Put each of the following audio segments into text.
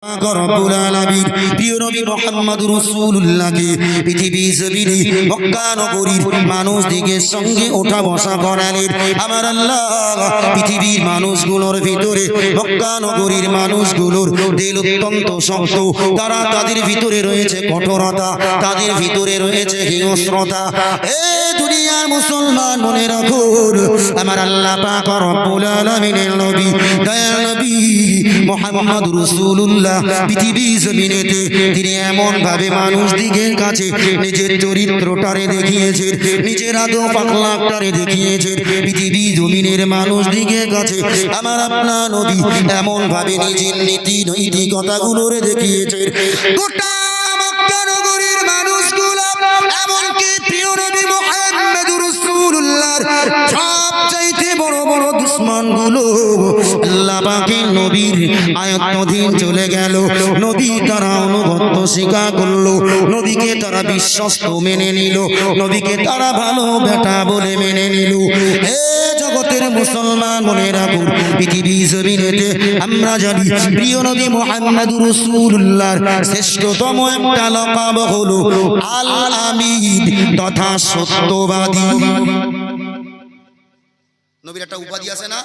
রব্বুল আলামিন প্রিয় নবী মুহাম্মদুর রাসূলুল্লাহকে পৃথিবী জমিনে মক্কা নগরীর মানুষদের সঙ্গে ওঠা বসা করালেন। আমার আল্লাহ পৃথিবীর মানুষগুলোর ভিতরে মক্কা নগরীর মানুষগুলোর দিল অত্যন্ত শক্ত, তারা তাদের ভিতরে রয়েছে কঠোরতা, তাদের ভিতরে রয়েছে হিংস্রতা। এ দুনিয়ার মুসলমান মনে রাখুন, আমার আল্লাহ পাক রব্বুল আলামিনের নবী দয়াল নবী মুহাম্মদুর রাসূলুল্লাহ পৃথিবী জমিনেতে তিনি এমন ভাবে মানুষদিগের কাছে নিজের চরিত্রটারে দেখিয়েছেন, নিজের আদব আখলাকটারে দেখিয়েছেন। পৃথিবী জমিনের মানুষদিগের কাছে আমার আপনার নবী এমন ভাবে নিজের নীতি নৈতিকতাগুলোরে দেখিয়েছেন। গোটা মক্কা নগরীর মানুষগুলো এমনকি প্রিয় নবী মুহাম্মদুর রাসূলুল্লাহর সবচাইতে বড় বড় দুশমনগুলো আল্লাহ পাকের নবীর আয়াতধীন চলে গেল। নবী তারা অনুগত স্বীকার করলো, নবীকে তারা বিশ্বস্ত মেনে নিল, নবীকে তারা ভালো বেটা বলে মেনে নিল। হে জগতের মুসলমান মনে রাখুন, পৃথিবী জমিনেতে আমরা জানি প্রিয় নবী মুহাম্মদুর রাসূলুল্লাহর শ্রেষ্ঠতম একটা লকাব হলো আল আমিন তথা সত্যবাদী। নবীর একটা উপাধি আছে না,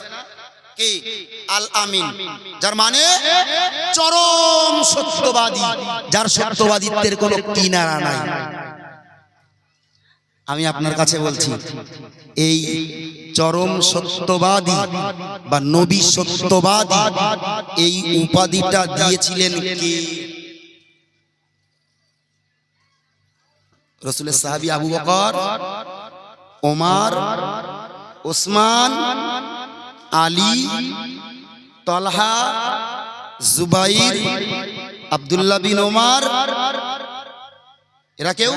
কি? আল আমিন, যার মানে চরম সত্যবাদী, যার সত্যবাদিত্বের কোনো কিনারা নাই। আমি আপনার কাছে বলছি, এই চরম সত্যবাদী বা নবী সত্যবাদী এই উপাধিটা দিয়েছিলেন কে? রাসূলের সাহাবী আবু বকর, ওমর, ওসমান, আলী, তলহা, জুবাইর, আব্দুল্লাহ বিন ওমর, এরা কেউ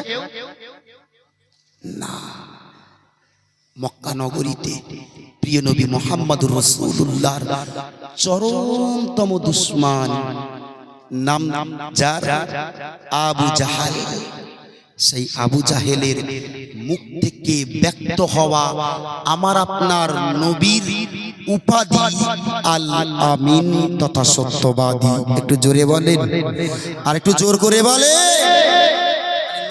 না। মক্কা নগরীতে প্রিয় নবী মুহাম্মদুর রাসূলুল্লাহর চরমতম দুশমন নাম যার আবু জাহাল। সেই আবু জাহেলের মুখ থেকে ব্যক্ত হওয়া আমার আপনার নবীর উপাধি আল আমিন তথা সত্যবাদী। একটু জোরে বলেন, আর একটু জোর করে বলে।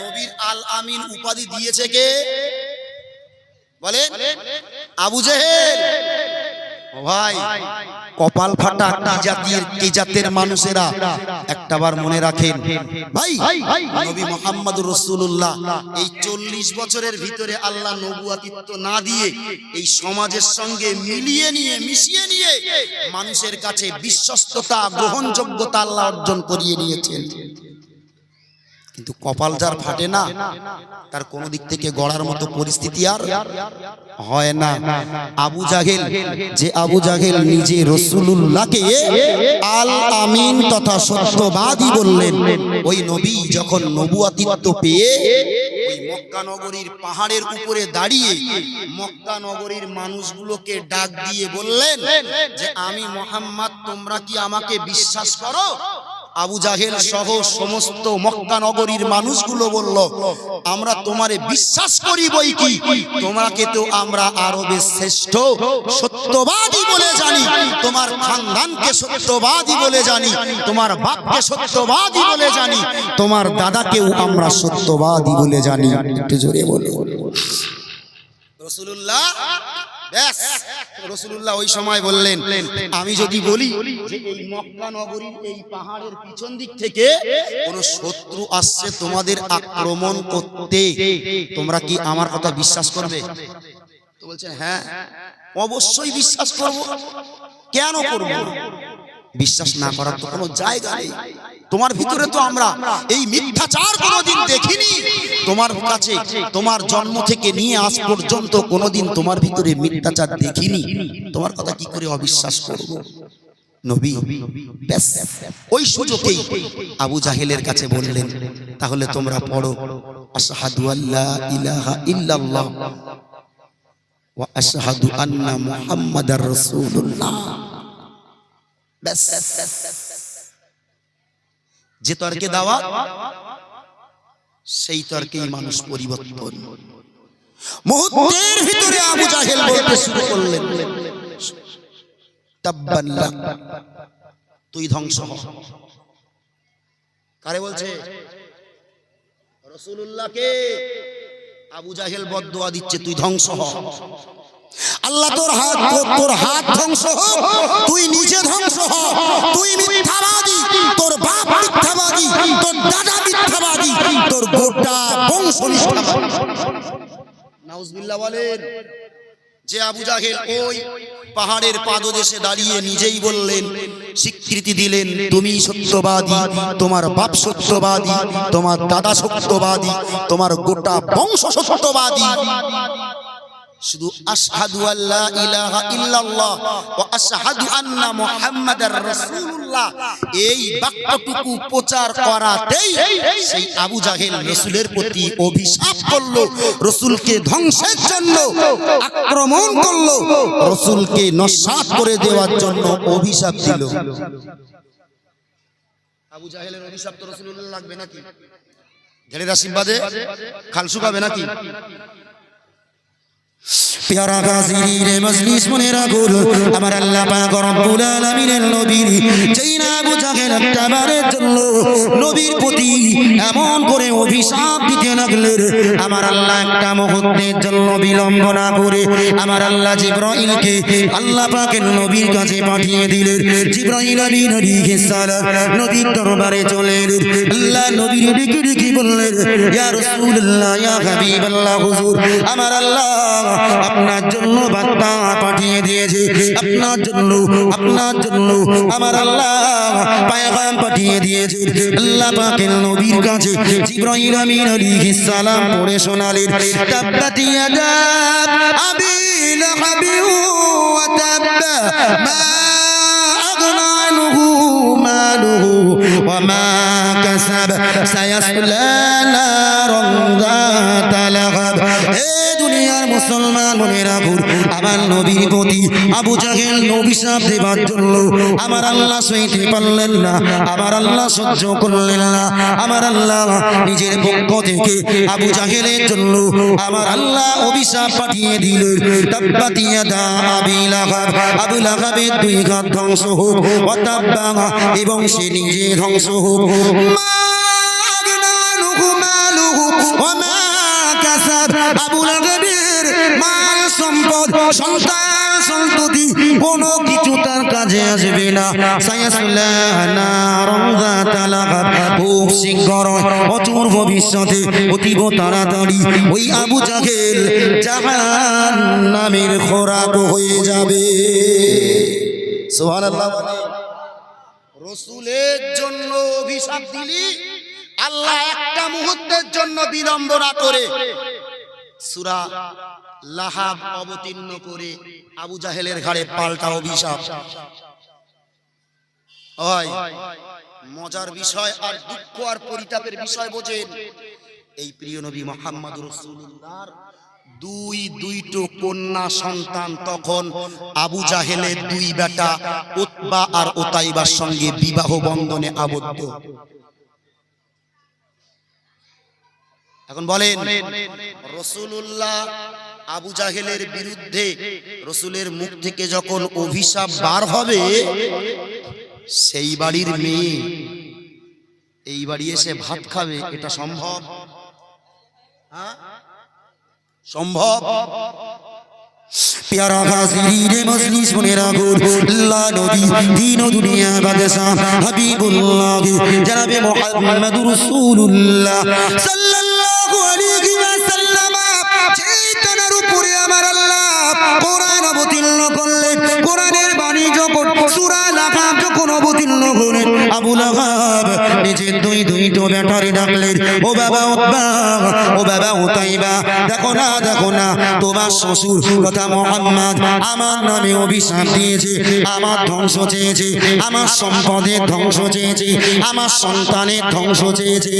নবীর আল আমিন উপাধি দিয়েছে কে? বলেন, আবু জাহেল। ও ভাই, কপাল ফাটা কি জাতের মানুষেরা একটাবার মনে রাখেন ভাই, নবী মুহাম্মদুর রাসূলুল্লাহ এই 40 বছরের ভিতরে আল্লাহ নবুয়াতিত্ব না দিয়ে এই সমাজের সঙ্গে মিলিয়ে নিয়ে মিশিয়ে নিয়ে মানুষের কাছে বিশ্বস্ততা গ্রহণযোগ্যতা আল্লাহ অর্জন করিয়ে নিয়েছেন। কিন্তু কপাল যার ফাটে না, তার কোনো দিক থেকে গড়ার মতো পরিস্থিতি আর হয় না। আবু জাহেল, যে আবু জাহেল নিজে রাসূলুল্লাহকে আল আমিন তথা সত্যবাদী বললেন, ওই নবী যখন নবুয়াতিত্ব পেয়ে ওই মক্কা নগরীর পাহাড়ের উপরে দাঁড়িয়ে মক্কা নগরীর মানুষগুলোকে ডাক দিয়ে বললেন যে আমি মুহাম্মদ, তোমরা কি আমাকে বিশ্বাস করো? আবু জাহেল সহ সমস্ত মক্কা নগরীর মানুষগুলো বলল, আমরা তোমারে বিশ্বাস করি বই কি, তোমাকে তো আমরা আরবের শ্রেষ্ঠ সত্যবাদী বলে জানি, তোমার খানদানকে সত্যবাদী বলে জানি, তোমার বাপকে সত্যবাদী বলে জানি, তোমার দাদাকেও আমরা সত্যবাদী বলে জানি। একটু জোরে বলো। রাসূলুল্লাহ রাসূলুল্লাহ ওই সময় বললেন, আমি যদি বলি যে এই মক্কা নগরীর এই পাহাড়ের পিছন দিক থেকে কোন শত্রু আসছে তোমাদের আক্রমণ করতে, তোমরা কি আমার কথা বিশ্বাস করবে? তো বলছেন, হ্যাঁ অবশ্যই বিশ্বাস করব। কেন করব? বিশ্বাস না করার তো কোনো জায়গা নেই। তোমার ভিতরে তো আমরা এই মিথ্যাচার কোনোদিন দেখিনি। তোমার কাছে তোমার জন্ম থেকে নিয়ে আজ পর্যন্ত কোনোদিন তোমার ভিতরে মিথ্যাচার দেখিনি, তোমার কথা কি করে অবিশ্বাস করব? নবী ব্যাস ওই সুযোগেই আবু জাহেলের কাছে বললেন, তাহলে তোমরা পড়ো আশহাদু আল্লা ইলাহা ইল্লাল্লাহ ওয়া আশহাদু আন্না মুহাম্মাদার রাসূলুল্লাহ। ব্যাস, যে তর্কে দাওয়াত সেই তর্কেই মানুষ পরিবর্তন। মুহূর্তের ভিতরে আবু জাহেল বলতে শুরু করলেন, তাব্বান লাক, তুই ধ্বংস হ, কারে বলছে? রাসূলুল্লাহকে। আবু জাহেল বদদুয়া দিচ্ছে, তুই ধ্বংস হ। আল্লাহ তোর হাত ধ্বংস হোক, তুই নিজে ধ্বংস হ। তুই মিথ্যাবাদী, তোর বাপ মিথ্যাবাদী, তোর দাদা মিথ্যাবাদী, তোর গোটা বংশ মিথ্যাবাদী। নাউজুবিল্লাহ বলেন। যে আবু জাহেল ওই পাহাড়ের পাদদেশে দাঁড়িয়ে নিজেই বললেন, স্বীকৃতি দিলেন, তুমি সত্যবাদী, তোমার বাপ সত্যবাদী, তোমার দাদা সত্যবাদী, তোমার গোটা বংশ সত্যবাদী। শুধু আশহাদু আল্লা ইলাহা ইল্লাল্লাহ ওয়া আশহাদু আন্না মুহাম্মাদার রাসূলুল্লাহ, এই বাক্যটুকু প্রচার করাতেই সেই আবু জাহেল রাসূলের প্রতি অভিশাপ করলো, রাসূলকে ধ্বংসের জন্য আক্রমণ করলো, রাসূলকে নস্যাৎ করে দেওয়ার জন্য অভিশাপ দিল। আবু জাহেলের অভিশাপ তো রাসূলুল্লাহ লাগবে নাকি? ঢেলের আশীর্বাদে খাল শুকাবে নাকি? প্যারা গাজির মজলিস মনে রাখুন, আমার আল্লাহ পাক রব্বুল আলামিনের নবীর যেই না আবু জাহেল একবারের জন্য নবীর প্রতি এমন করে অভিশাপ দিতে লাগলেন, আমার আল্লাহ একটা মুহূর্তের জন্য বিলম্ব না করে আমার আল্লাহ জিবরাইলকে আল্লাহ পাকের নবীর কাছে পাঠিয়ে দিলেন। জিবরাইল আলাইহিস সালাম নবীর দরবারে চলে এলেন। আল্লাহ নবীর ডেকে ডেকে বললেন, ইয়া রাসূলুল্লাহ, ইয়া হাবিবাল্লাহ, হুজুর আমার আল্লাহ আপনার জন্য বার্তা পাঠিয়ে দিয়েছে, আপনার জন্য আমার আল্লাহ পয়গাম পাঠিয়ে দিয়েছে। আল্লাহ পাকের নবীর কাছে জিবরাইল আমিন আলাইহিস সালাম পড়ে শোনালেন, তাব্বাত ইয়াদা আবি লাহাবি ওয়া তাব্বা মা আগনা আনহু মালুহু ওয়া মা কাসাব সায়াসলা নারান যাতা লাহাব। হে দুনিয়ার মুসলমান মনে রাখুন, আমার নবীর প্রতি আবু জাহেল অভিশাপ দেবার জন্য আমার আল্লাহ সইতে পারলেন না, আমার আল্লাহ সহ্য করলেন না, আমার আল্লাহ নিজের পক্ষ থেকে আবু জাহেলের জন্য আমার আল্লাহ অভিশাপ পাঠিয়ে দিলেন। তাব্বাত ইয়াদা আবি লাহাব, আবু লাহাবের দুই হাত ধ্বংস হোক, ওয়া তাব্বা এবং সে নিজে ধ্বংস হোক, মা আগনা আনহু মালুহু ওয়া মা কাসাব, আবু লাহাবের মাল সম্পদ সন্তান সন্ততি কোনো কিছু তার কাজে আসবে না। সায়াসলা নারান যাতা লাহাব, খুব শীঘ্র অচির ভবিষ্যতে অতীব তাড়াতাড়ি ওই আবু জাহেল জাহান্নামের খোরাক হয়ে যাবে। সুবহানাল্লাহ। রাসূলের জন্য অভিশাপ দিলি, আল্লাহ একটা মুহূর্তের জন্য বিলম্ব না করে সূরা লাহাব অবতীর্ণ করে আবু জাহেলের ঘাড়ে পাল্টা অভিশাপ। হয় মজার বিষয় আর দুঃখ আর পরিতাপের বিষয় বোঝেন, এই প্রিয় নবী মুহাম্মদ রাসূলুল্লাহর দুইটো কন্যা সন্তান তখন আবু জাহেলের দুই বেটা উতবা আর উতাইবার সঙ্গে বিবাহ বন্ধনে আবদ্ধ। এখন বলেন, রাসূলুল্লাহ আবু জাহেলের বিরুদ্ধে রাসূলের মুখ থেকে যখন অভিশাপ বার হবে, সেই বাড়ির মেয়ে এই বাড়ি এসে ভাত খাবে, এটা সম্ভব? সম্ভব? প্যারা গাজির মজলিস মনে রাখুন, আল্লাহ নবী দিন ও দুনিয়া বাদশা হাবিবুল্লাহ জনাবে মুহাম্মদুর রাসূলুল্লাহ সাল্লাল্লাহু আলাইহি ওয়াসাল্লাম চেতনার উপরে আমার আল্লাহ কোরআন অবতীর্ণ করলেন। কোরআনের বাণী যখন সূরা লাহাব যখন অবতীর্ণ হলেন, আবু লাহাব নিজের দুইটো বেটারে ডাকলেন, ও বাবা উতবা, ও বাবা উতাইবা, দেখো না তোমার শ্বশুর কথা মুহাম্মদ আমার নামে অভিশাপ দিয়েছে, আমার ধ্বংস চেয়েছে, আমার সম্পদের ধ্বংস চেয়েছে, আমার সন্তানের ধ্বংস চেয়েছে।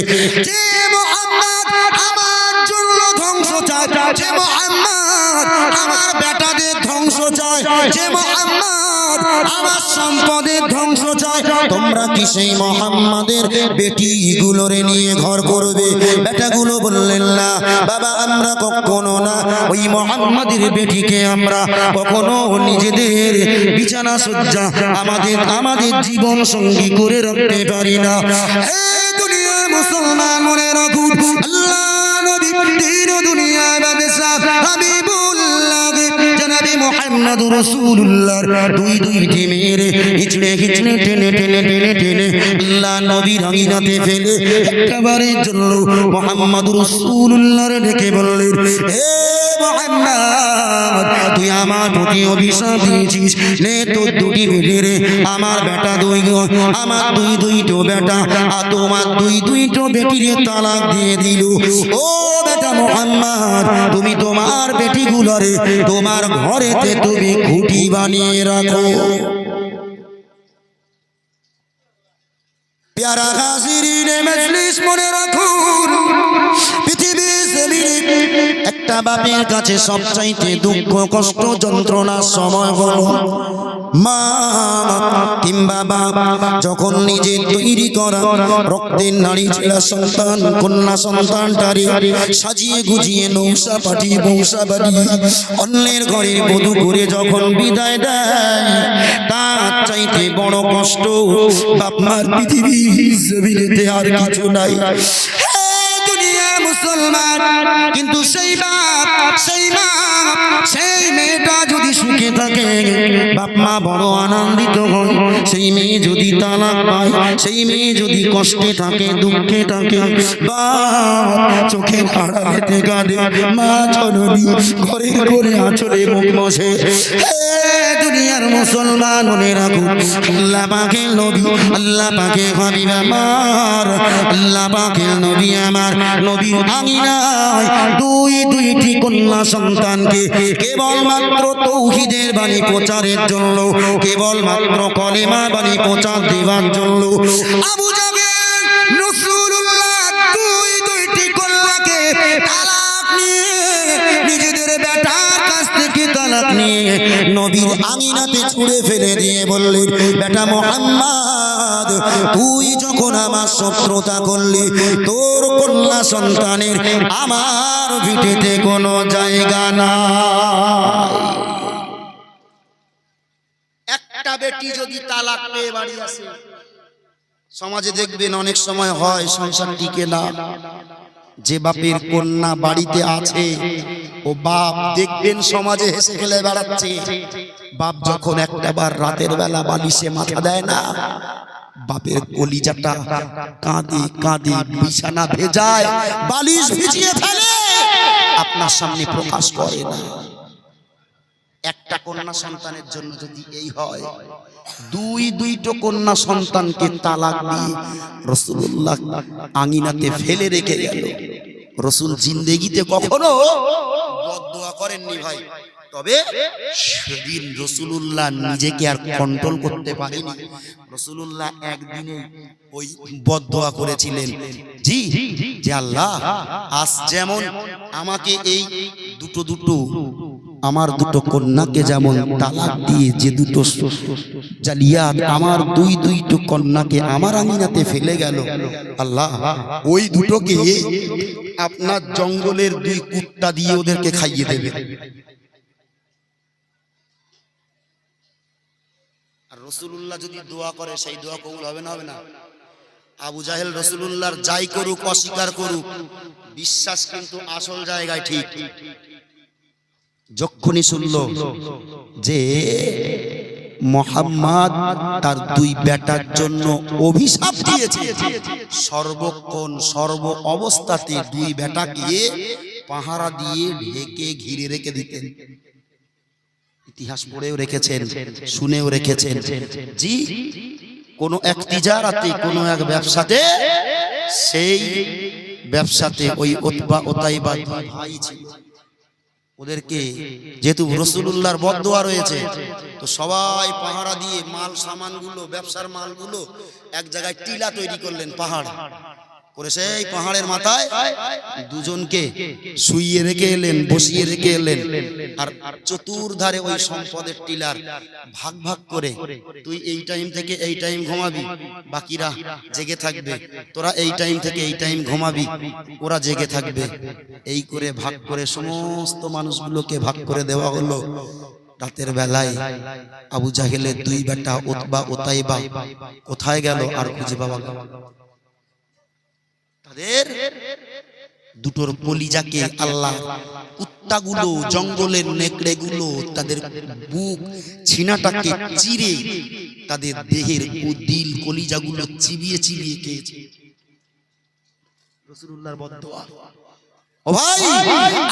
যে মুহাম্মদ আমার জন্য ধ্বংস চায়, যে মুহাম্মদ আমার বেটাদের ধ্বংস চায়, যে মুহাম্মদ আমার সম্পদের ধ্বংস চায়, তোমরা কি সেই মুহাম্মাদের বেটিগুলোরে নিয়ে ঘর করবে? বেটাগুলো বললেন, না বাবা, আমরা কখনো না, ওই মুহাম্মাদের বেটিকে আমরা কখনো নিজেদের বিছানা সজ্জা আমাদের জীবন সঙ্গী করে রাখতে পারি না। হে দুনিয়া মুসলমান মনে রাখুন, আল্লাহ নবী দিন ও দুনিয়া বাদশা হাবিবুল্লাহ জনাবে মুহাম্মদুর রাসূলুল্লাহর দুইটি মেরে হিচড়ে হিচড়ে টেনে টেনে টেনে টেনে আল্লাহ নবীর আঙিনাতে ফেলে একবারের জন্য মুহাম্মদুর রাসূলুল্লাহর ডেকে বললেন, হে মুহাম্মদ, তুই আমার প্রতি অভিশাপ দিয়েছিস, নে তোর দুটি বেটে রে, আমার বেটা আমার দুইটো বেটা আর তোমার দুইটো বেটিরে তালাক দিয়ে দিল। ও বেটা মুহাম্মদ, তুমি তোমার বেটিগুলোরে তোমার ঘরেতে তুমি খুঁটি বানিয়ে রাখো। প্যারা হাজিরিনে মজলিস মনে রাখুন, পৃথিবীর জমিনে একটা বাপের কাছে সবচাইতে দুঃখ কষ্ট যন্ত্রণার সময় হলো মা কিংবা বাবা যখন নিজের তৈরি করা রক্তের নারী ছেড়া সন্তান কন্যা সন্তানটারে সাজিয়ে গুজিয়ে নৌসা পাঠিয়ে বংশা বাড়িয়ে অন্যের ঘরের বধূ করে যখন বিদায় দেয়, তার চাইতে বড় কষ্ট বাপমার পৃথিবী জমিনেতে আর কিছু নাই। মুসলমান, কিন্তু সেই বাপ সেই মা সেই মেয়েটা যদি সুখে থাকে, বাপ মা বড় আনন্দিত হয়। সেই মেয়ে যদি তালাক পায়, সেই মেয়ে যদি কষ্টে থাকে দুঃখে থাকে, বাপ চোখের আড়ালেতে কাঁদে, মা জননী ঘরে ঘরে আঁচলে মুখ বসে। দুনিয়ার মুসলমান মনে রাখুন, আল্লাহ পাকের নবী, আল্লাহ পাকের হাবিব আমার, আল্লাহ পাকের নবী আমার নবীর আঙিনায় দুইটি কন্যা সন্তানকে কেবলমাত্র তৌহিদের বাণী প্রচারের জন্য, কেবলমাত্র কলেমা বাণী প্রচার দেওয়ার জন্য আবু জাহেল রাসূলুল্লাহ দুইটি কন্যাকে তালাক নিয়ে, নিজেদের বেটার কাছ থেকে তালাক নিয়ে নবীর আঙিনাতে ছুঁড়ে ফেলে দিয়ে বললেন, বেটা মুহাম্মদ, তুই যখন আমার শত্রুতা করলি, তোর কন্যা সন্তানের আমার ভিটেতে কোনো জায়গা নাই। একটা বেটি যদি তালাক পেয়ে বাড়ি আসে, সমাজে দেখবেন অনেক সময় হয় সংসার টিকে না। যে বাপের কন্যা বাড়িতে আছে, ও বাপ দেখবেন সমাজে হেসে খেলে বেড়াচ্ছে। বাপ যখন একটাবার রাতের বেলা বালিশে মাথা দেয় না, বাপের কলিজাটা কাঁদে কাঁদে বিছানা ভেজায়, বালিশ ভিজিয়ে ফেলে, আপনার সামনে প্রকাশ করে না। একটা কন্যা সন্তানের জন্য যদি এই হয়, দুইটো কন্যা সন্তানকে তালাক দিয়ে রাসূলুল্লাহ আঙিনাতে ফেলে রেখে গেল। রাসূল জিন্দেগিতে কখনো বদদুয়া করেননি ভাই, তবে সেদিন রাসূলুল্লাহ নিজেকে আর কন্ট্রোল করতে পারেনি। রাসূলুল্লাহ একদিনে ওই বদদুয়া করেছিলেন, জি যে আল্লাহ, আজ যেমন আমাকে এই দুটো আমার দুটো কন্যাকে যেমন তালাক দিয়ে যে দুটো জালিয়াত আমার দুইটো কন্যাকে আমার আঙিনাতে ফেলে গেল, আল্লাহ ওই দুটোকে আপনার জঙ্গলের দুই কুত্তা দিয়ে ওদেরকে খাইয়ে দেবে। আর রাসূলুল্লাহ যদি দোয়া করে, সেই দোয়া কবুল হবে না? হবে না? আবু জাহেল রাসূলুল্লাহর যাই করুক, অস্বীকার করুক, বিশ্বাস কিন্তু আসল জায়গায় ঠিক। যখনই শুনল যে মুহাম্মদ তার দুই বেটার জন্য অভিশাপ দিয়েছে, সর্বক্ষণ সর্ব অবস্থাতে দুই বেটাকে পাহারা দিয়ে ঢেকে ঘিরে রেখে দিতেন। ইতিহাস পড়েও রেখেছেন, শুনেও রেখেছেন। জি, কোন এক তিজারাতে, কোন এক ব্যবসাতে, সেই ব্যবসাতে ওই উতবা উতাইবা ভাই ছিল। ওদেরকে যেহেতু রাসূলুল্লাহর বদদুয়া রয়েছে, তো সবাই পাহারা দিয়ে মাল সামানগুলো, ব্যবসার মালগুলো এক জায়গায় টিলা তৈরি করলেন, পাহাড় করে সেই পাহাড়ের মাথায় দুজনকে শুইয়ে রেখে এলেন, বসিয়ে রেখে এলেন। আর চতুর্ধারে ওই সম্পদের টিলার ভাগ ভাগ করে, তুই এই টাইম থেকে এই টাইম ঘুমাবি, বাকিরা জেগে থাকবে, তোরা এই টাইম থেকে এই টাইম ঘুমাবি, ওরা জেগে থাকবে। এই করে ভাগ করে সমস্ত মানুষগুলোকে ভাগ করে দেওয়া হলো। রাতের বেলায় আবু জাহেলের দুই বেটা উতবা উতাইবা কোথায় গেল আর খুঁজে পাওয়া গেল? তাদের দুটোর কলিজাকে আল্লাহ কুত্তাগুলো, জঙ্গলের নেকড়েগুলো তাদের বুক ছিনাটাকে চিরে তাদের দেহের দিল কলিজাগুলো চিবিয়ে চিবিয়ে খেয়েছে। রাসূলুল্লাহর বদদোয়া। ও ভাই,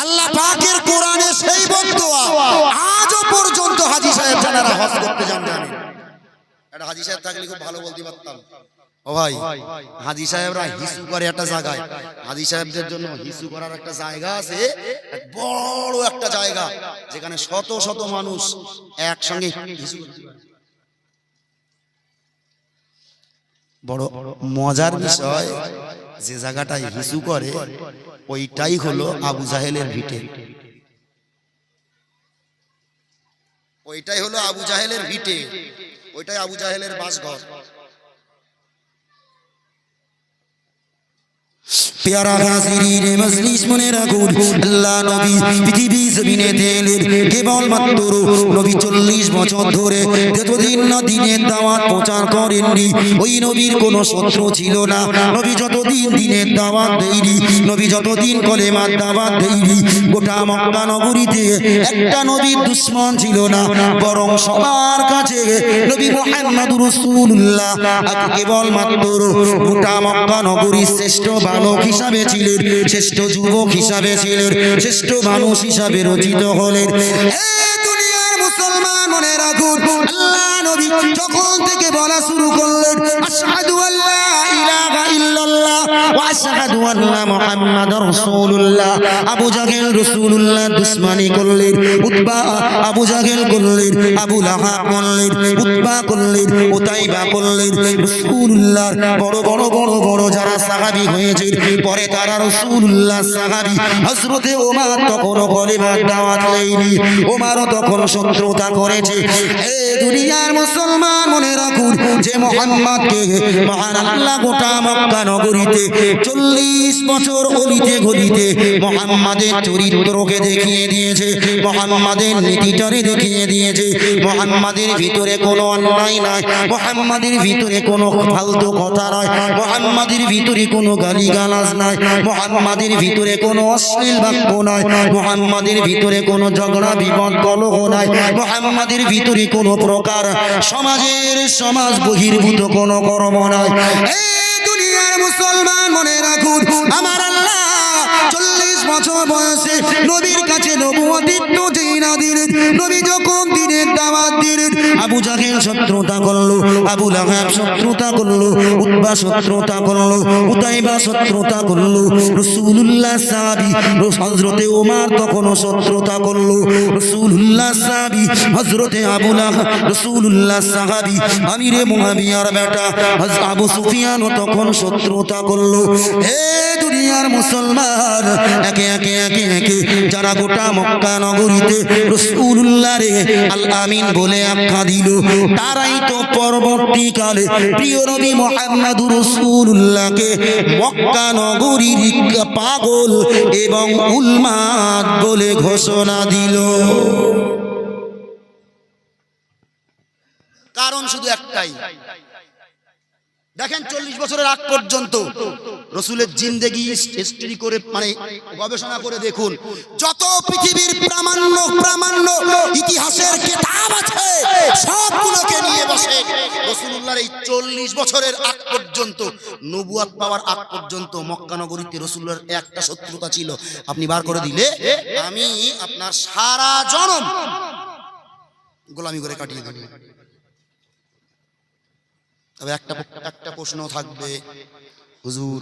আল্লাহ পাকের কোরআনে সেই বদদোয়া আজও পর্যন্ত হাজী সাহেব যারা হজ করতে যান জানেন। একটা হাজী সাহেব থাকলে খুব ভালো বলতে পারতাম। ও ভাই, হাজী সাহেবরা হিসু করে একটা জায়গায়, হাজী সাহেবদের জন্য হিসু করার একটা জায়গা আছে, বড় একটা জায়গা, যেখানে শত শত মানুষ একসঙ্গে হিসু করতে পারে। বড় মজার বিষয়, যে জায়গাটায় হিসু করে ওইটাই হলো আবু জাহেলের ভিটে। ওইটাই হলো আবু জাহেলের ভিটে, ওইটাই আবু জাহেলের বাসঘর। प्यारा हाज़िरीन मजलिस মনে রাখুন, আল্লাহ নবী পৃথিবী জমিনে দিলেন কেবল মাত্র নবী 40 বছর ধরে যতদিন না দিনের দাওয়াত প্রচার করেননি, ওই নবীর কোনো শত্রু ছিল না। নবী যতদিন দিনের দাওয়াত দেয়নি, নবী যতদিন কলেমার দাওয়াত দেয়নি, গোটা মক্কা নগরীতে একটা নবীর দুশমন ছিল না, বরং সবার কাছে নবী মুহাম্মদুর রাসূলুল্লাহ কেবল মাত্র গোটা মক্কা নগরীর শ্রেষ্ঠ বালক হিসাবে ছিলেন, শ্রেষ্ঠ যুবক হিসাবে ছিলেন, শ্রেষ্ঠ মানুষ হিসাবে রচিত হলেন। এই দুনিয়ার মুসলমান মনে রাখুন, আল্লাহ নবী যখন থেকে বলা শুরু করলেন আশহাদু আল্লা ইলাহা ইল্লাল্লাহ ওয়া আশহাদু আন্না মুহাম্মাদুর রাসূলুল্লাহ, আবু জাহেল রাসূলুল্লাহ দুশমনি করলেন, উতবা আবু জাহেল করলেন, আবু লাহাব করলেন, উতবা করলেন, উতাইবা করলেন। রাসূলুল্লাহর বড় বড় বড় বড় যারা সাহাবী হয়েছে পরে তারা রাসূলুল্লাহ সাহাবী, হযরতে ওমর তখন কলেমার দাওয়াত দেয়নি, ওমরও তখন শত্রুতা করেছে। হে দুনিয়ার মুসলমান মনে রাখুন, যে মুহাম্মদকে মহান আল্লাহ গোটা মক্কা নগরীতে 40 বছর অলিতে গলিতে মুহাম্মাদের চরিত্রকে দেখিয়ে দিয়েছে, মুহাম্মাদের নীতিটারে দেখিয়ে দিয়েছে। মুহাম্মাদের ভিতরে কোনো অন্যায় নাই, মুহাম্মাদের ভিতরে কোনো ফালতু কথা নয়, মুহাম্মাদের ভিতরে কোনো গালিগালাজ নাই, মুহাম্মাদের ভিতরে কোনো অশ্লীল বাক্য নাই, মুহাম্মাদের ভিতরে কোনো ঝগড়া বিবাদ কলহ নাই, মুহাম্মাদের ভিতরে কোনো প্রকার সমাজ বহির্ভূত কোনো কর্ম নাই। এই দুনিয়ার মুসলমান মনে রাখুন, আমার আল্লাহ 40 বছর বয়সে নবীর কাছে নবুয়তিত্ব না দিলেন। নবী যখন দিনের দাওয়াত দিলেন, আবু জাহেল শত্রুতা করলো, আবু লাহাব শত্রুতা করলো, উতবা শত্রুতা করলো, উতাইবা শত্রুতা করলো, রাসূলুল্লাহ সাহাবী হযরতে ওমর তখন শত্রুতা করলো, রাসূলুল্লাহ সাহাবী হযরতে আবু লাহাব রাসূলুল্লাহ সাহাবী আমিরে মুআবিয়ার বেটা আবু সুফিয়ান তখন শত্রুতা করলো। হে দুনিয়ার মুসলমান, একে একে একে একে যারা গোটা মক্কা নগরীতে রাসূলুল্লাহ রে আল আমিন বলে আখ্যা দিল, তারাই তো পরবর্তীকালে প্রিয় নবী মুহাম্মদুর রাসূলুল্লাহকে মক্কা নগরীর পাগল এবং উন্মাদ বলে ঘোষণা দিল। কারণ শুধু একটাই, দেখেন 40 বছরের আগ পর্যন্ত রাসূলের জিন্দেগি হিস্ট্রি করে মানে গবেষণা করে দেখুন, যত পৃথিবীর প্রামাণ্য ইতিহাসের কিতাব আছে সবগুলোকে নিয়ে বসে রাসূলুল্লাহর এই 40 বছরের আগ পর্যন্ত, নবুয়ত পাওয়ার আগ পর্যন্ত মক্কা নগরীতে রাসূলুল্লাহর একটা শত্রুতা ছিল, আপনি বার করে দিলে আমি আপনার সারা জনম গোলামি করে কাটিয়ে দেব। তবে একটা প্রশ্ন থাকবে, হুজুর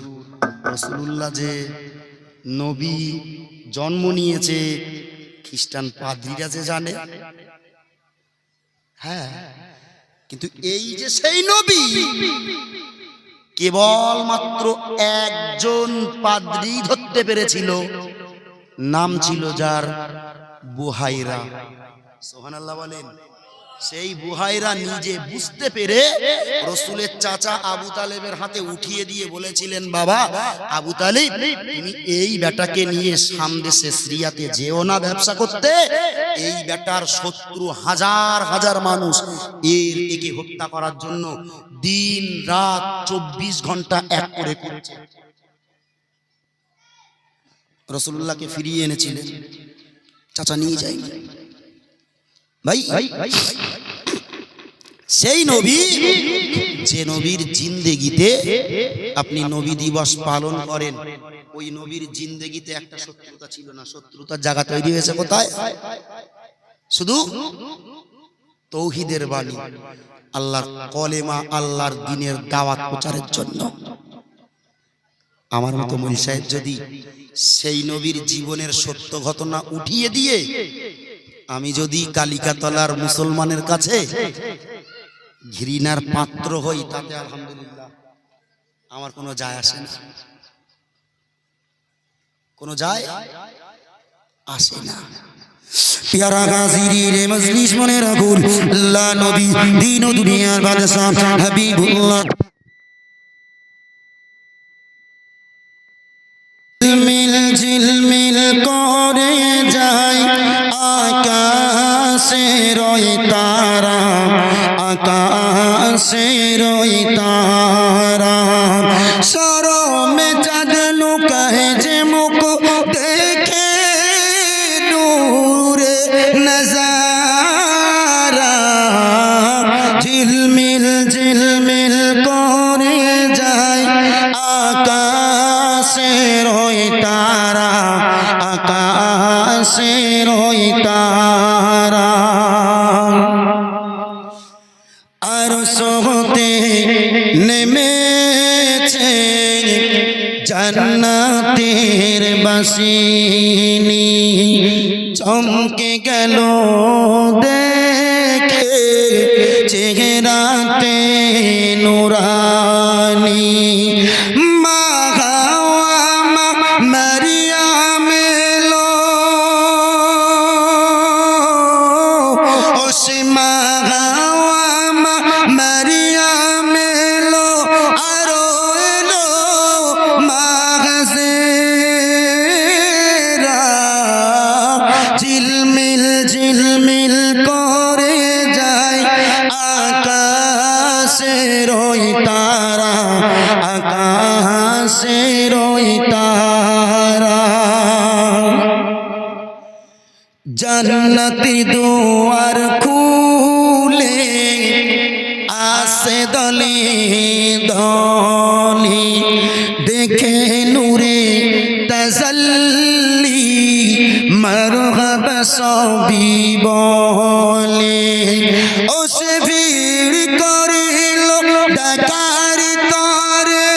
রাসূলুল্লাহ যে নবী জন্ম নিয়েছে খ্রিস্টান পাদ্রীরা যে জানে, হ্যাঁ, কিন্তু এই যে সেই নবী কেবল মাত্র একজন পাদ্রী ধরতে পেরেছিল, নাম ছিল যার বুহাইরা। সুবহানাল্লাহ বলেন। সেই বুহাইরা নিজে বুঝতে পেরে রাসূলের চাচা আবু তালেবের হাতে উঠিয়ে দিয়ে বলেছিলেন, বাবা আবু তালিব, তুমি এই বেটাকে নিয়ে সামদেশে সিরিয়াতে যেও না ব্যবসা করতে, এই বেটার শত্রু হাজার হাজার মানুষ একে হত্যা করার জন্য দিন রাত 24 ঘন্টা এক করে করছে। রাসূলুল্লাহকে ফিরিয়ে এনেছিলেন, চাচা নিয়ে যায়নি ভাই। সেই নবী যে নবীর জিন্দেগিতে আপনি নবী দিবস পালন করেন, ওই নবীর জিন্দেগিতে একটা শত্রুতা ছিল না। শত্রুতার জায়গা তৈরি হয়েছে কোথায়? শুধু তৌহিদের বাণী, আল্লাহর কলেমা, আল্লাহর দ্বীনের দাওয়াত প্রচারের জন্য। আমার মতো মৌলভী সাহেব যদি সেই নবীর জীবনের সত্য ঘটনা উঠিয়ে দিয়ে আমি যদি কালিকাতলার মুসলমানের কাছে ঘৃণার পাত্র হই, তাতে আলহামদুলিল্লাহ আমার কোনো যায় আসে না, কোনো যায় আসে না। प्यारा गाज़ीर मजलिस मने रसूल अल्लाह नबी दीन दुनिया बादशाह हबीबुल्लाह झिलमिल झिलमिल करे जाए आकाशेर ওই তারা, आकाशेर ওই তারা, শরমে চাঁদ লুকায় যে মুখ দেখে नजारा, झिलमिल झिलमिल करे जाए आकाशेर ওই तारा, आकाशेर ওই तारा। আরশ হতে নেমেছে জান্নাতের বাসিনী, চমকে গেল দেখে চেহারাতে নুরানি, মা হাওয়া মা মারিয়াম এলো, ও সে মা হাওয়া মা মারিয়াম এলো, আরো এলো মা झिलमिल झिलमिल करे जाए आकाशेर ওই तारा, आकाशेर ওই तारा। জান্নাতের দুয়ার খুলে আসে দলে দলে, দেখে নূরে তাজাল্লি मरहबा सभी बोले, उसे भीड़ करिल डकारी तरे,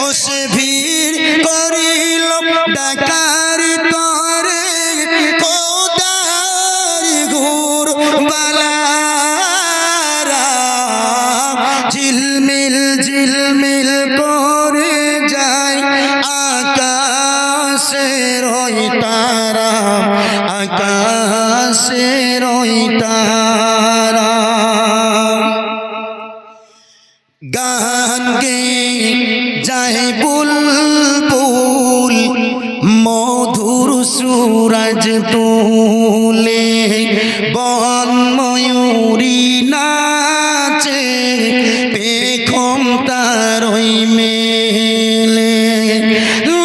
उसे भीड़ करिल डकारी तरे, कोदारी घूर बालारा, झिलमिल झिलमिल करे जाए आकाशेर ওই तारा, आकाशेर ওই तारा। গান গেয়ে যায় বুলবুল মধুর সুরজ তুলে, বন ময়ূরী নাচে পেখম তার ওই মেলে,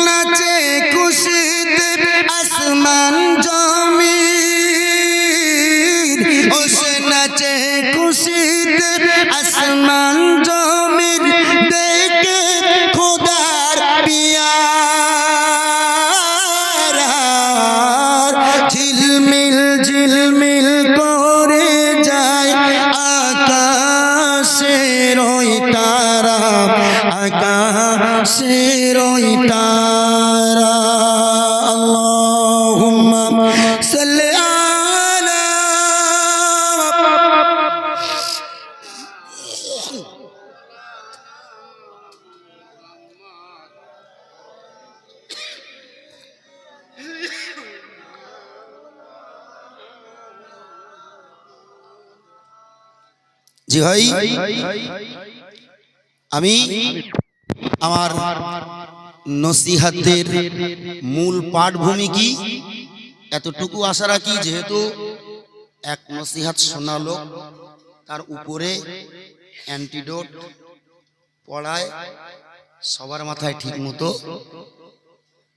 নাচে খুশিতে আসমান জমিন, ও সে নাচে খুশিতে আসমান জমিন, দেখে খোদার পিয়ারা, ঝিলমিল ঝিলমিল করে যায় আকাশের ওই তারা, আকাশের ওই তারা। আল্লাহুম্মা সাল্লি আলা। জি ভাই, আমি আমার নসিহতের মূল পাঠভূমি কি এতটুকু আশা রাখি, যেহেতু এক নসিহত শোনালো তার উপরে অ্যান্টিডোট পড়ায় সবার মাথায় ঠিক মতো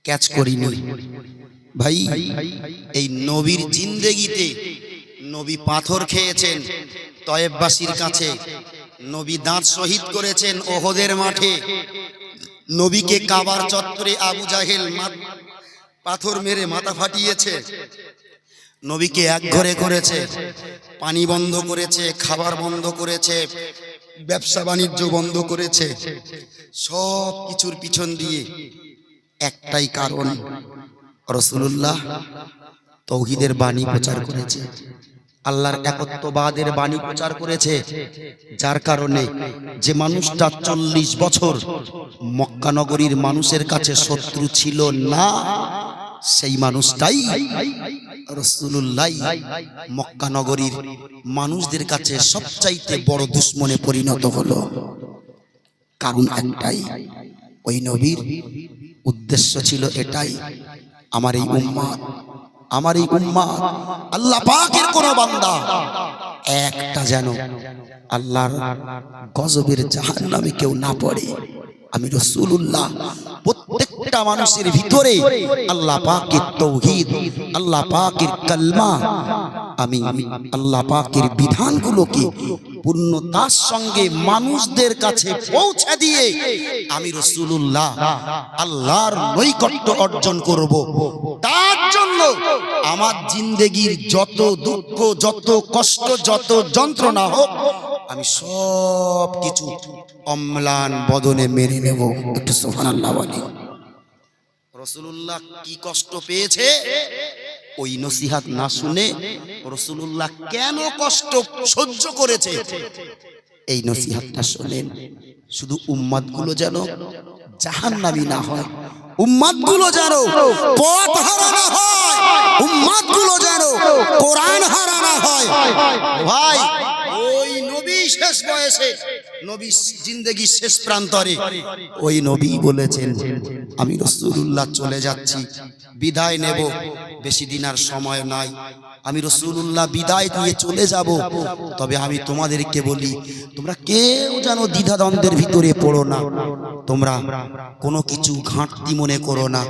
ক্যাচ করিনি ভাই। এই নবীর জিন্দেগিতে নবী পাথর খেয়েছেন তয়েববাসীর কাছে, নবী দাঁত শহীদ করেছেন ওহদের মাঠে, নবীকে কাবার চত্বরে আবু জাহেল পাথর মেরে মাথা ফাটিয়েছে, নবীকে এক ঘরে করেছে, পানি বন্ধ করেছে, খাবার বন্ধ করেছে, ব্যবসা বাণিজ্য বন্ধ করেছে। সব কিছুর পিছন দিয়ে একটাই কারণ, রাসূলুল্লাহ তাওহীদের বাণী প্রচার করেছে, আল্লাহর একত্ববাদের বাণী প্রচার করেছে। যার কারণে যে মানুষটা 40 বছর মক্কা নগরীর মানুষের কাছে শত্রু ছিল না, সেই মানুষটাই রাসূলুল্লাহ মক্কা নগরীর মানুষদের কাছে সবচাইতে বড় দুশমনে পরিণত হলো। কারণ একটাই, ওই নবীর উদ্দেশ্য ছিল এটাই, আমার এই উম্মত, আমার এই উম্মত আল্লাহ পাকের কোন বান্দা একটা যেন আল্লাহর গজবের জাহান্নামে কেউ না পড়ে। আমি রাসূলুল্লাহ প্রত্যেকটা মানুষের ভিতরে আল্লাহ পাকের তাওহীদ, আল্লাহ পাকের কালমা, আমি আল্লাহ পাকের বিধানগুলোকে পূর্ণতার সঙ্গে মানুষদের কাছে পৌঁছে দিয়ে আমি রাসূলুল্লাহ আল্লাহর নৈকট্য অর্জন করব। তার জন্য আমার জিন্দেগির যত দুঃখ, যত কষ্ট, যত যন্ত্রণা হোক, আমি সব কিছু অম্লান বদনে মেনে নেব। একটু সুবহানাল্লাহ বলি। রাসূলুল্লাহ কি কষ্ট পেয়েছে ওই নসিহত না শুনে রাসূলুল্লাহ কেন কষ্ট সহ্য করেছে এই নসিহতটা শুনেন। শুধু উম্মতগুলো যেন জাহান্নামী না হয়, উম্মতগুলো যেন পথ হারা না হয়, উম্মতগুলো যেন কোরআন হারা না হয়। ভাই ওই নবী শেষ বয়সে, নবী জিন্দেগির শেষ প্রান্তরে ওই নবী বলেছেন, আমি রাসূলুল্লাহ চলে যাচ্ছি, বিদায় নেব, বেশি দিন আর সময় নাই, আমি রাসূলুল্লাহ বিদায় দিয়ে চলে যাব। তবে আমি তোমাদেরকে বলি, তোমরা কেউ যেন দ্বিধাদ্বন্দ্বের ভিতরে পড়ো না, তোমরা কোনো কিছু ঘাটতি মনে করো না।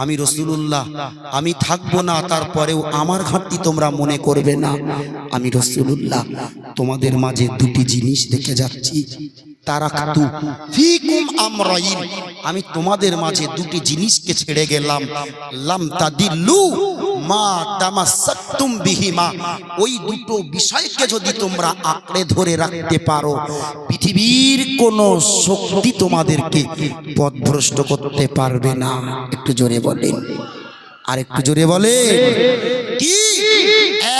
আমি রাসূলুল্লাহ, আমি থাকবো না, তারপরেও আমার ঘাটতি তোমরা মনে করবে না। আমি রাসূলুল্লাহ তোমাদের মাঝে দুটি জিনিস দেখে যাচ্ছি, তারাকতু ফীকুম আমরাইন, আমি তোমাদের মাঝে দুটি জিনিসকে ছেড়ে গেলাম, লাম তাদিল্লু মা তামাসসাকতুম বিহিমা, ওই দুটো বিষয়কে যদি তোমরা আঁকড়ে ধরে রাখতে পারো, পৃথিবীর কোন শক্তি তোমাদেরকে পথভ্রষ্ট করতে পারবে না। একটু জোরে বলেন, আর একটু জোরে বলে কি?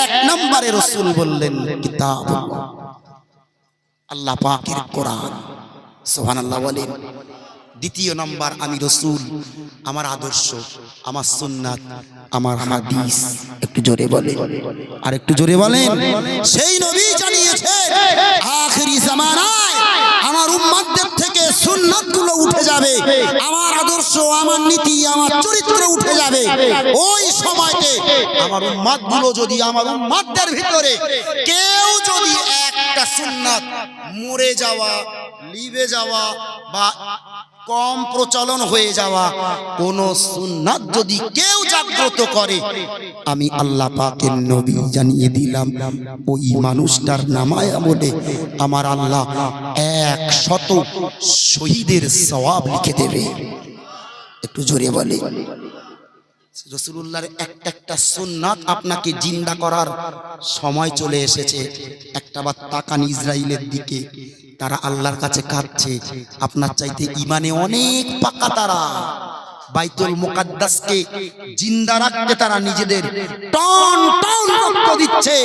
এক নম্বরে রাসূল বললেন কিতাবুল্লাহ, আল্লাহ পাকের কোরআন। সুবহানাল্লাহ বলেন। দ্বিতীয় নম্বর, আমি রাসূল, আমার আদর্শ, আমার সুন্নাত, আমার হাদিস। একটু জোরে বলেন, আর একটু জোরে বলেন। সেই নবী জানিয়েছে আখিরি জামানায় আমার উম্মতদের থেকে সুন্নাতগুলো উঠে যাবে, আমার আদর্শ, আমার নীতি, আমার চরিত্র উঠে যাবে। ওই সময়তে আমার উম্মতগুলো যদি, আমার উম্মতদের ভিতরে কেউ যদি একটা সুন্নাত মরে যাওয়া, লিবে যাওয়া বা কম প্রচলন হয়ে যাওয়া কোন সুন্নাত যদি কেউ জাগ্রত করে, আমি আল্লাহ পাকের নবী জানিয়ে দিলাম, ওই মানুষটার নামায় আমলে আমার আল্লাহ 100 শহীদের সওয়াব লিখে দেবে। একটু জোরে বলে। রাসূলুল্লাহর একটা সুন্নাত আপনাকে জিন্দা করার সময় চলে এসেছে। একটাবার তাকান ইসরাইলের দিকে, তারা আল্লাহর কাছে কাঁদছে, আপনার চাইতে ইমানে অনেক পাকা তারা। বাইতুল মুকাদ্দাসকে জিন্দা রাখতে তারা নিজেদের টন টন রক্ত দিচ্ছে,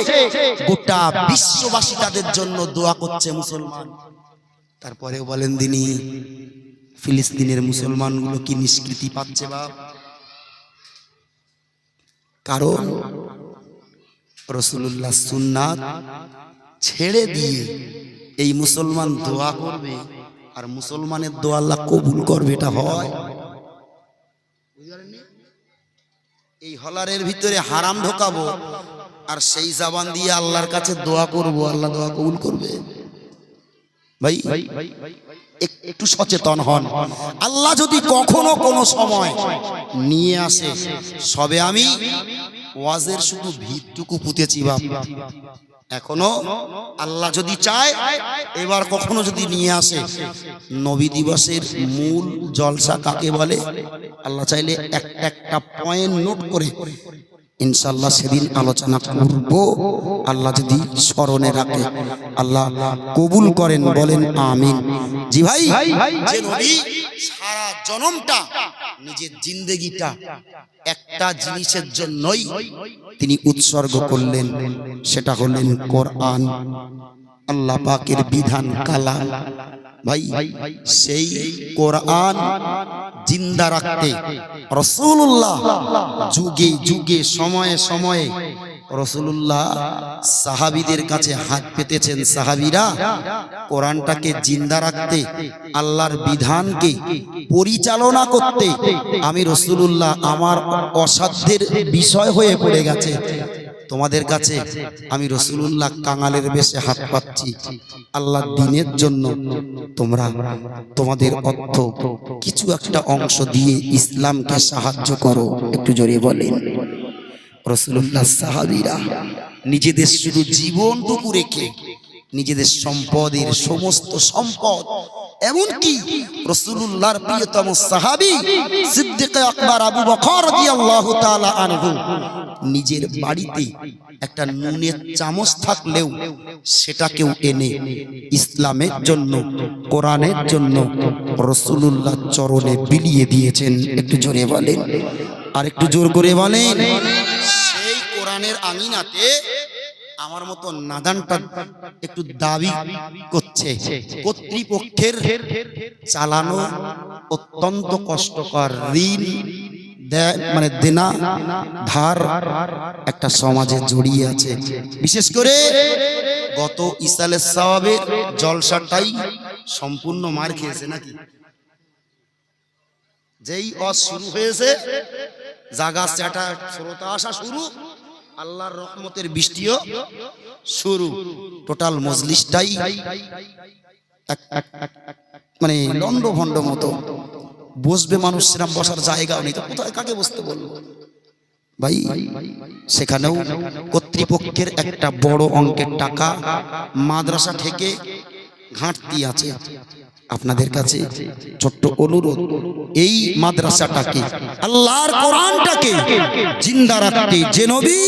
গোটা বিশ্ববাসী তাদের জন্য দোয়া করছে, মুসলমান। তারপরেও বলেন দিনি ফিলিস্তিনের মুসলমানগুলো কি নিষ্কৃতি পাচ্ছে? বা কারণ রাসূলুল্লাহ সুন্নাত ছেড়ে দিয়ে এই মুসলমান দোয়া করবে, আর মুসলমানের দোয়া আল্লাহ কবুল করবে, এটা হয়? এই হলারের ভিতরে হারাম ঢোকাবো আর সেই জবান দিয়ে আল্লাহর কাছে দোয়া করব, আল্লাহ দোয়া কবুল করবে? ভাই একটু সচেতন হন। আল্লাহ যদি কখনো কোনো সময় নিয়ে আসে, সবে আমি ওয়াজের শুধু ভিতটুকু পুঁতেছি বাপ, এখনো আল্লাহ যদি চায় এবার কখনো যদি নিয়ে আসে, নবী দিবসের মূল জলসা কাকে বলে আল্লাহ চাইলে একটা পয়েন্ট নোট করে ইনশাআল্লাহ সেদিন আলোচনা করব। আল্লাহ যদি স্মরণে রাখে, আল্লাহ কবুল করেন, বলেন আমিন। জি ভাই, যে নবী সারা জনমটা নিজের জিন্দেগিটা একটা জিনিসের জন্যই তিনি উৎসর্গ করলেন, সেটা হলেন কোরআন, আল্লাহ পাকের বিধান কালাম। ভাই সেই কোরআন জিন্দা রাখতে রাসূলুল্লাহ যুগে যুগে সময়ে সময়ে রাসূলুল্লাহ সাহাবীদের কাছে হাত পেতেছেন। সাহাবীরা কোরআনটাকে জিন্দা রাখতে, আল্লাহর বিধানকে পরিচালনা করতে, আমি রাসূলুল্লাহ আমার অসাধ্যের বিষয় হয়ে পড়ে গেছে, তোমাদের কাছে আমি রাসূলুল্লাহ কাঙালের বেশে হাত পাচ্ছি, আল্লাহর দ্বীনের জন্য তোমরা তোমাদের অর্থ কিছু একটা অংশ দিয়ে ইসলামকে সাহায্য করো। একটু জোরে বলেন। রাসূলুল্লাহ সাহাবীরা নিজেদের শুধু জীবনটুকু রেখে নিজেদের সম্পদের সমস্ত সম্পদ, এমনকি রাসূলুল্লাহর প্রিয়তম সাহাবী সিদ্দিক আকবর আবু বকর রাদিয়াল্লাহু তাআলা আনহু নিজের বাড়িতে একটা নুনের চামচ থাকলেও সেটাকেও এনে ইসলামের জন্য, কোরআনের জন্য রাসূলুল্লাহর চরণে বিলিয়ে দিয়েছেন। একটু জোরে বলেন, আর একটু জোর করে বলেন। সেই কোরআনের আঙিনাতে আমার মতো নাদানটা একটু দাবি করছে, কর্তৃপক্ষের চালানো অত্যন্ত কষ্টকর, ঋণ মানে দেনা ধার একটা সমাজে জড়িয়ে আছে। বিশেষ করে গত ইসালের সাওয়াবের জলসাটাই সম্পূর্ণ মার খেয়েছে নাকি? যেই অস শুরু হয়েছে, জাগা চাটা শ্রোতা আসা শুরু, আল্লাহর রহমতের বৃষ্টিও শুরু, টোটাল মজলিসটাই মানে লন্ড ভন্ড মতো, বসবে মানুষ সেরকম বসার জায়গাও নেই, তো কোথায় কাকে বসতে বলবো ভাই? সেখানেও কর্তৃপক্ষের একটা বড় অঙ্কের টাকা মাদ্রাসা থেকে ঘাটতি আছে। আপনাদের কাছে ছোট্ট অনুরোধ, এই মাদ্রাসাটাকে, আল্লাহর কোরআনটাকে জিন্দা রাখতে, যে নবী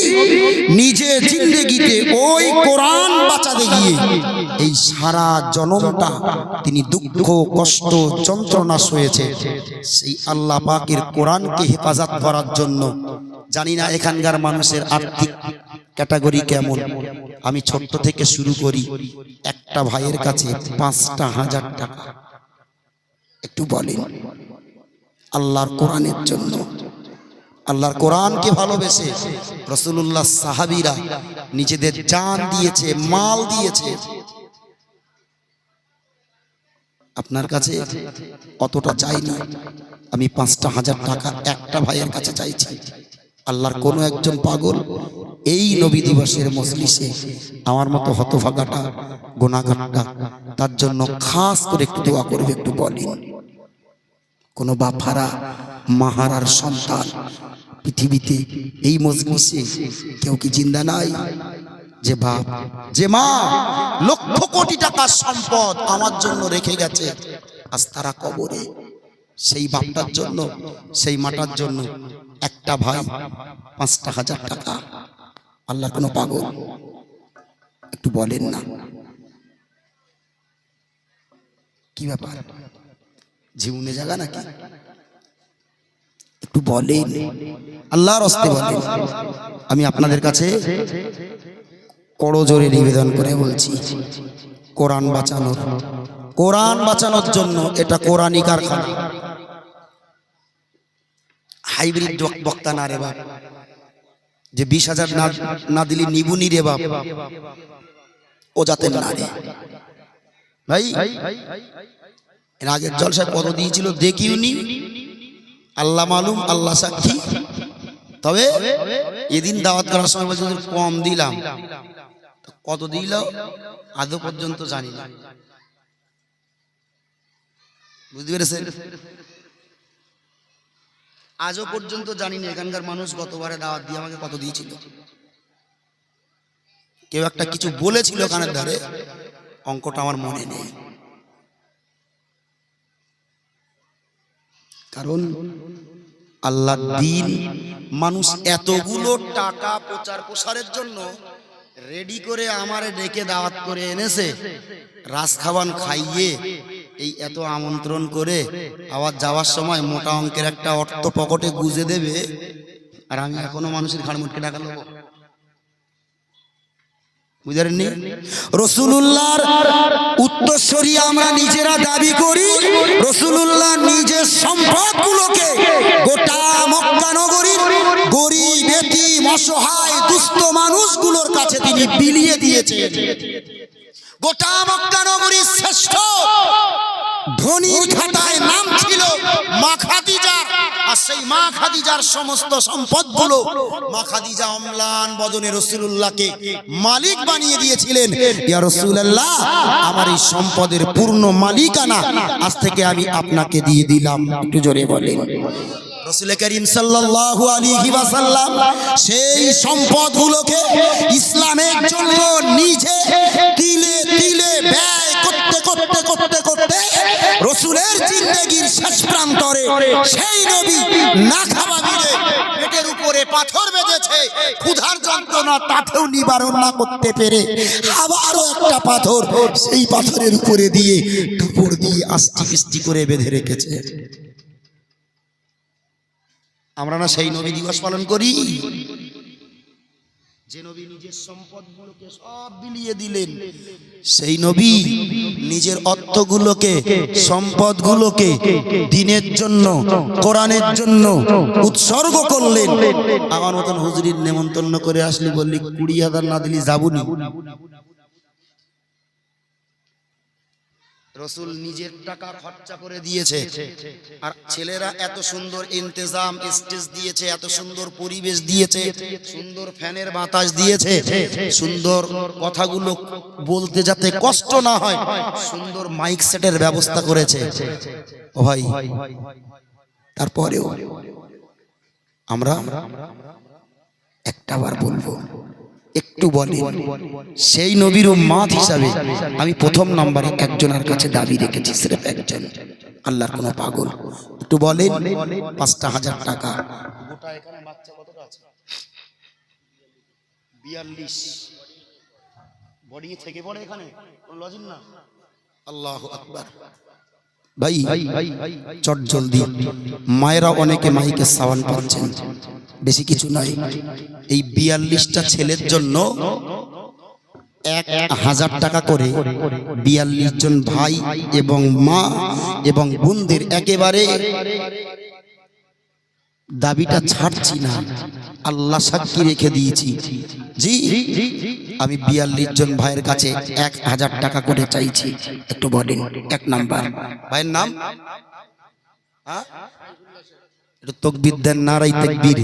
নিজে জিন্দেগিতে ওই কোরআন বাঁচাতে গিয়ে এই সারা জনমটা তিনি দুঃখ কষ্ট যন্ত্রণা সয়েছে, সেই আল্লাহ পাকের কোরআনকে হেফাজত করার জন্য, জানি না এখানকার মানুষের আর্থিক ক্যাটাগরি কেমন, আমি ছোট্ট থেকে শুরু করি, একটা ভাইয়ের কাছে ৫,০০০ টাকা, একটু বলেন আল্লাহর কোরআনের জন্য, আল্লাহর কোরআনকে ভালোবেসে রাসূলুল্লাহ সাহাবীরা নিজেদের জান দিয়েছে, মাল দিয়েছে। আপনার কাছে অতটা চাইনি, আমি ৫,০০০ টাকা একটা ভাইয়ের কাছে চাইছি। আল্লাহর কোনো একজন পাগল এই নবী দিবসের মজলিসে আমার মতো হতভাগাটা, গুনাহগারটা, তার জন্য খাস করে একটু দোয়া করবে। একটু বলেন, কোনো বাপারা মাহারার সন্তান পৃথিবীতে এই মজলিসে কেউ কি জিন্দা নাই? যে বাপ, যে মা লক্ষ কোটি টাকার সম্পদ আমার জন্য রেখে গেছে, আজ তারা কবরে, সেই বাপটার জন্য, সেই মাটার জন্য একটা ভাই ৫,০০০ টাকা। আল্লাহ কোনো পাগল? একটু বলেন না, কি ব্যাপার, জীবনে জায়গা নাকি? একটু বলেন, আল্লাহর রাস্তে বলেন। আমি আপনাদের কাছে করজোরে নিবেদন করে বলছি, কোরআন বাঁচানোর, কোরআন বাঁচানোর জন্য এটা কোরআনি কারখানা, হাইব্রিড বক্তা না রে বাপ, যে ২০,০০০ না দিলি নিবুনি রে বাপ, ও যাতে না রে ভাই। এর আগের জলসায় কত দিয়েছিল দেখিওনি, আল্লাহ মালুম, আল্লাহ সাক্ষী। তবে এদিন দাওয়াত করার সময় বলছে কম দিলাম, কত দিল আদৌ পর্যন্ত জানি না। বুঝতে পেরেছেন? আজও পর্যন্ত জানি না এখানকার মানুষ গতবারে দাওয়াত দিয়ে আমাকে কত দিয়েছিল। কেউ একটা কিছু বলেছিল কানের ধারে, অঙ্কটা আমার মনে নেই। কারণ আল্লাহর দ্বীন মানুষ এতগুলো টাকা প্রচার প্রসারের জন্য রেডি করে আমারে ডেকে দাওয়াত করে এনেছে, রাস খাওয়ান খাইয়ে এই এত আমন্ত্রণ করে আবার যাওয়ার সময় মোটা অঙ্কের একটা অর্থ পকেটে গুজে দেবে, আর আমি এখনো মানুষের ঘাড় মুটকে টাকা নেবো। বুঝলেননি? রাসূলুল্লাহর উত্তরসূরি আমরা নিজেরা দাবি করি। রাসূলুল্লাহ নিজের সম্পদগুলোকে গোটা মক্কা নগরীর গরীব এতিম অসহায় দুস্থ মানুষগুলোর কাছে তিনি বিলিয়ে দিয়েছেন। গোটা মক্কা নগরীর শ্রেষ্ঠ ধনীর খাতায় নাম ছিল মা খাদিজার, আর সেই মা খাদিজার সমস্ত সম্পদগুলো মা খাদিজা অম্লান বদনে রাসূলুল্লাহকে মালিক বানিয়ে দিয়েছিলেন। ইয়া রাসূলুল্লাহ, আমার এই সম্পদের পূর্ণ মালিকানা আজ থেকে আমি আপনাকে দিয়ে দিলাম। একটু জোরে বলেন। রাসূল করিম সাল্লাল্লাহু আলাইহি ওয়াসাল্লাম সেই সম্পদগুলোকে ইসলামের জন্য নিজে তিলে তিলে ব্যয় করতে করতে করতে করতে রাসূলের জিন্দেগীর শেষ প্রান্তরে সেই নবী না খাওয়া দিলে পেটের উপরে পাথর বেঁধেছে, ক্ষুধার যন্ত্রণা তাতেও নিবারণ না করতে পেরে আবারও একটা পাথর সেই পাথরের উপরে দিয়ে কাপড় দিয়ে আস্তি পিস্তি করে বেঁধে রেখেছে। আমরা না সেই নবী দিবস পালন করি, যে নবী নিজের সম্পদগুলোকে সব বিলিয়ে দিলেন, সেই নবী নিজের অর্থগুলোকে সম্পদগুলোকে দ্বীনের জন্য কোরআনের জন্য উৎসর্গ করলেন। আমার মতন হুজুরির নেমন্তন্ন করে আসলি বললি 20,000 না দিলি যাবনি। রাসূল নিজের টাকা খরচা করে দিয়েছে, আর ছেলেরা এত সুন্দর ইন্তেজাম স্টেজ দিয়েছে, এত সুন্দর পরিবেশ দিয়েছে, সুন্দর ফ্যানের বাতাস দিয়েছে, সুন্দর কথাগুলো বলতে যাতে কষ্ট না হয় সুন্দর মাইক সেটের ব্যবস্থা করেছে। ও ভাই, তারপরেও আমরা একটাবার বলবো, একটু বলি, সেই নবীর উম্মত হিসাবে আমি প্রথম নম্বরে একজনের কাছে দাবি রেখেছি, সির্ফ একজন, আল্লাহর কোন পাগল। একটু বলেন 5,000 টাকা। গোটা এখানে বাচ্চা কতটা আছে? 42 বোর্ডিং এ থেকে পড়ে এখানে, কোন লজিক না। আল্লাহু আকবার। ভাই চট জলদি, মায়েরা অনেকে মাইকে সাওয়ান পাচ্ছেন, বেশি কিছু নাই। এই 42টা ছেলের জন্য 1,000 টাকা করে 42 জন ভাই এবং মা এবং বোনদের একেবারে দাবিটা ছাড়ছি না, আল্লাহ সাক্ষী রেখে দিয়েছি। জি, আমি 42 জন ভাইয়ের কাছে 1,000 টাকা করে চাইছি। একটু বলেন, 1 নাম্বার ভাইয়ের নাম? হ্যাঁ, একটু তাকবীর দেন, নারায়ে তাকবীর।